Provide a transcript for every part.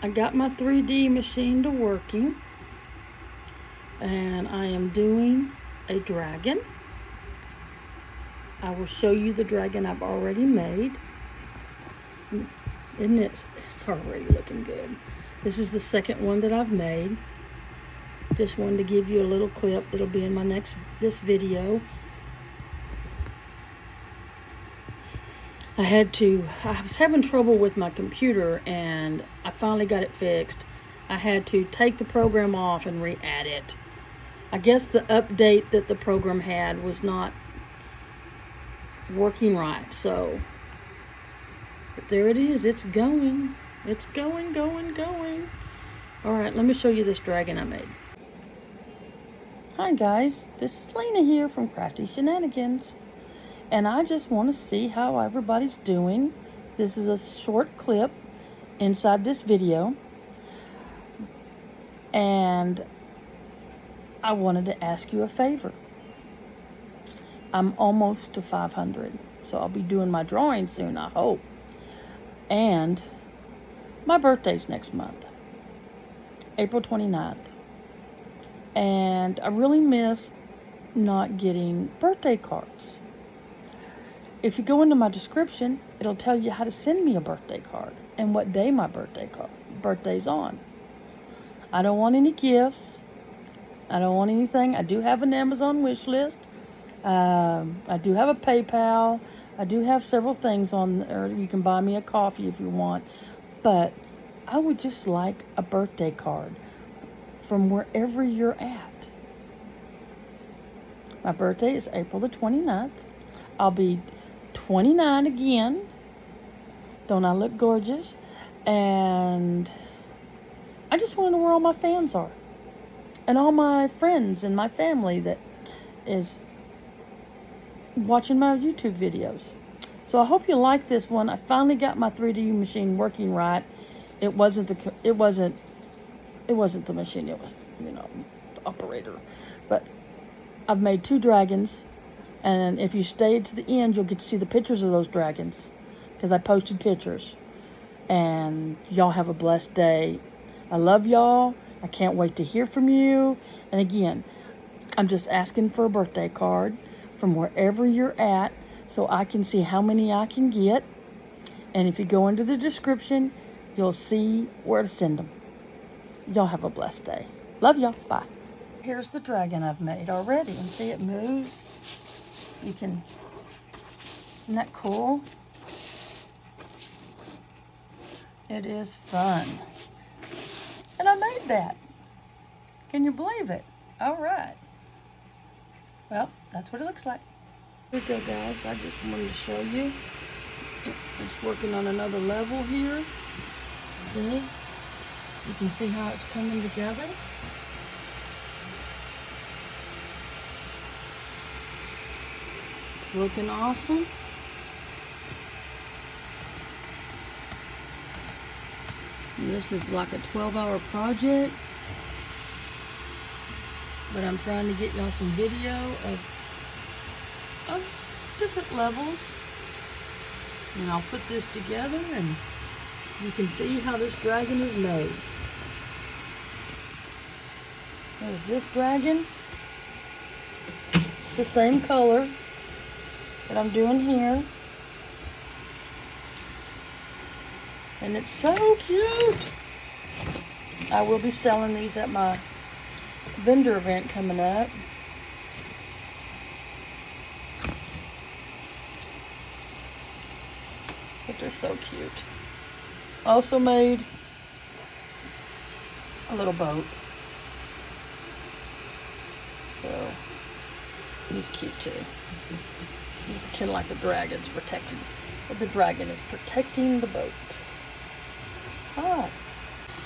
I got my 3D machine to working, and I am doing a dragon. I will show you the dragon I've already made. Isn't it? It's already looking good. This is the second one that I've made. Just wanted to give you a little clip that'll be in this video. I was having trouble with my computer, and I finally got it fixed. I had to take the program off and re-add it. I guess the update that the program had was not working right, but there it is. It's going. It's going. All right, let me show you this dragon I made. Hi guys, this is Lena here from Crafty Shenanigans, and I just want to see how everybody's doing. This is a short clip inside this video, and I wanted to ask you a favor. I'm almost to 500, so I'll be doing my drawing soon, I hope. And my birthday's next month, April 29th. And I really miss not getting birthday cards. If you go into my description, it'll tell you how to send me a birthday card and what day my birthday's on. I don't want any gifts. I don't want anything. I do have an Amazon wish list. I do have a PayPal. I do have several things on there. You can buy me a coffee if you want. But I would just like a birthday card from wherever you're at. My birthday is April the 29th. I'll be 29 again. Don't I look gorgeous? And I just want to know where all my fans are. And all my friends and my family that is watching my YouTube videos. So I hope you like this one. I finally got my 3D machine working right. It wasn't the machine, it was, the operator. But I've made 2 dragons, and if you stay to the end, you'll get to see the pictures of those dragons, because I posted pictures. And y'all have a blessed day. I love y'all. I can't wait to hear from you. And again, I'm just asking for a birthday card from wherever you're at, so I can see how many I can get. And if you go into the description, you'll see where to send them. Y'all have a blessed day. Love y'all. Bye. Here's the dragon I've made already. And see, it moves. Isn't that cool? It is fun. And I made that. Can you believe it? All right. Well, that's what it looks like. Here we go, guys. I just wanted to show you. It's working on another level here. See? You can see how it's coming together. It's looking awesome. And this is like a 12-hour project. But I'm trying to get y'all some video of different levels. And I'll put this together and you can see how this dragon is made. There's this dragon. It's the same color that I'm doing here. And it's so cute. I will be selling these at my vendor event coming up. But they're so cute. Also made a little boat. So he's cute too. You pretend like the dragon's protecting, but the dragon is protecting the boat. Alright.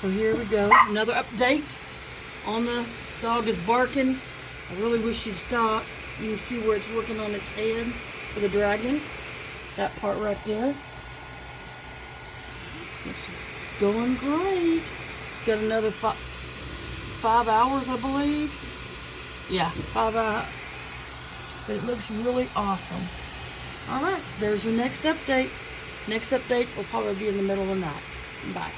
So here we go. Another update on the dog is barking. I really wish she'd stop. You can see where it's working on its head for the dragon. That part right there. It's going great. It's got another 5 hours, I believe. Yeah, 5 hours. But it looks really awesome. Alright, there's your next update. Next update will probably be in the middle of the night. Bye.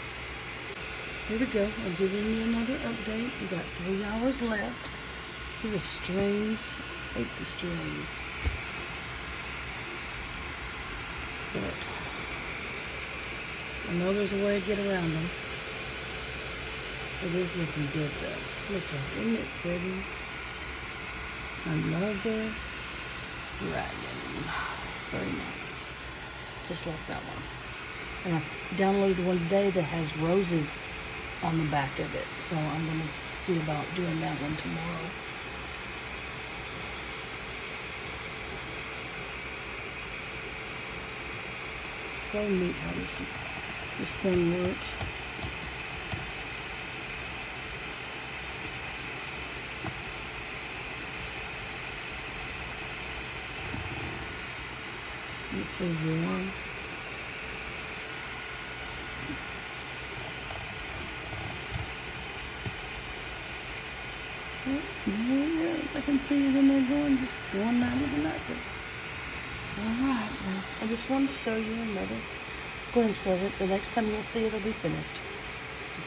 here we go. I'm giving you another update. We got 3 hours left. Look at the strings. I hate the strings. But I know there's a way to get around them. It is looking good though. Look at it. Isn't it pretty? Another dragon. Very nice. Just like that one. And I downloaded one today that has roses on the back of it. So I'm going to see about doing that one tomorrow. So neat how this thing works. It's so warm. Yeah, I can see it in there going down with nothing. Alright, well, I just wanted to show you another glimpse of it. The next time you'll see it, it'll be finished.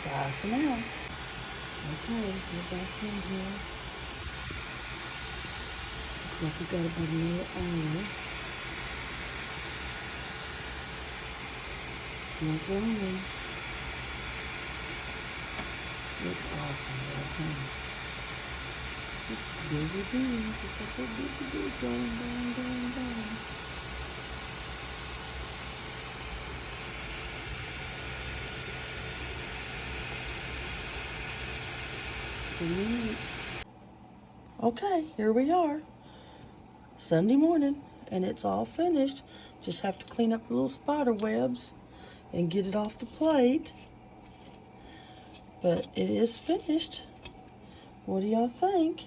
Bye for now. Okay, we're back in here. Looks like we got about another hour. Not going. It's awesome, okay. It's busy, just like a busy going down. Okay, here we are. Sunday morning, and it's all finished. Just have to clean up the little spider webs and get it off the plate. But it is finished. What do y'all think?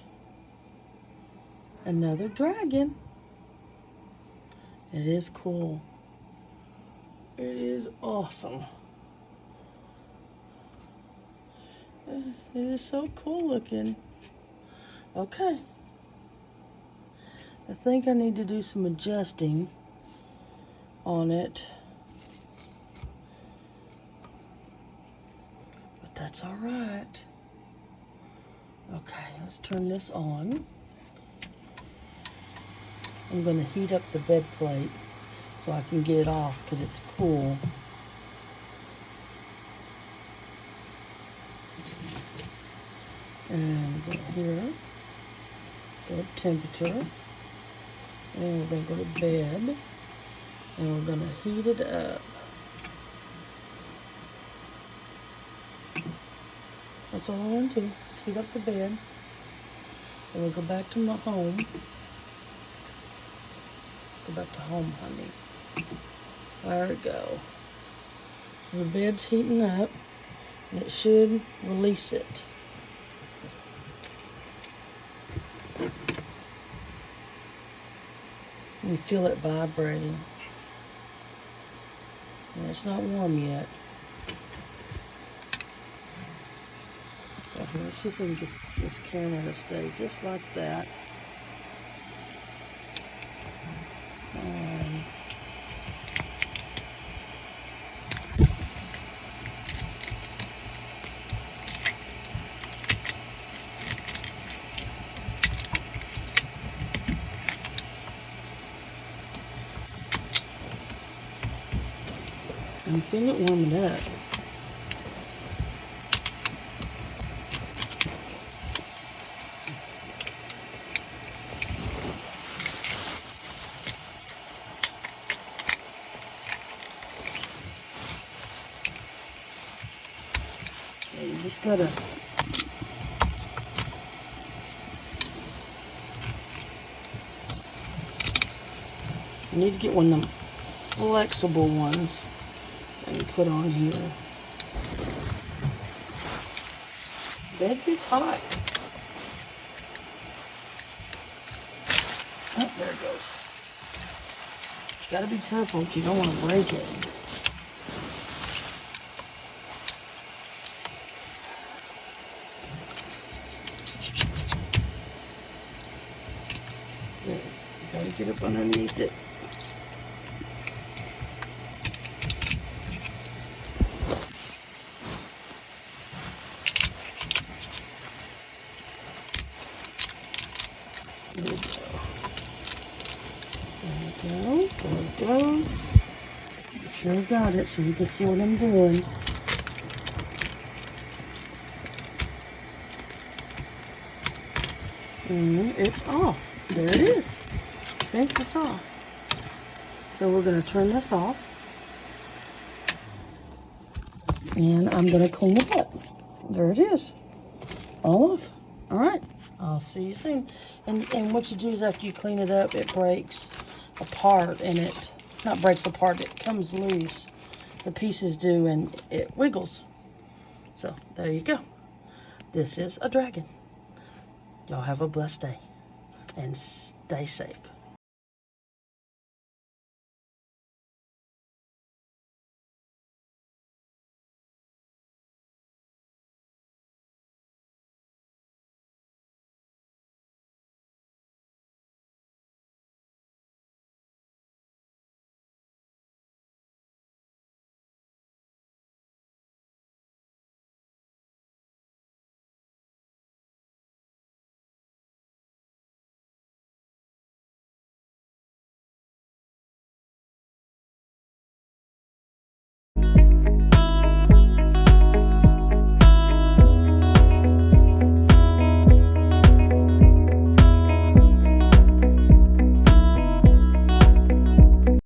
Another dragon. It is cool. It is awesome. It is so cool looking. Okay. I think I need to do some adjusting on it. But that's all right. Okay, let's turn this on. I'm going to heat up the bed plate so I can get it off because it's cool. And go here, go to temperature, and we're going to go to bed, and we're going to heat it up. That's all I want to do, is heat up the bed, and we'll go back to my home. Go back to home, honey. There we go. So the bed's heating up, and it should release it. You feel it vibrating. And it's not warm yet. So let's see if we can get this camera to stay just like that. I feel it warming up. You just gotta you need to get one of them flexible ones and put on here. Bed gets hot. Oh, there it goes. You gotta be careful, you don't want to break it. There, you gotta get up underneath it. There we go. There it goes. Sure got it so you can see what I'm doing. And it's off. There it is. See, it's off. So we're going to turn this off. And I'm going to clean it up. There it is. All off. All right. I'll see you soon. And what you do is after you clean it up, it breaks apart and it, not breaks apart, it comes loose. The pieces do and it wiggles. So there you go. This is a dragon. Y'all have a blessed day and stay safe.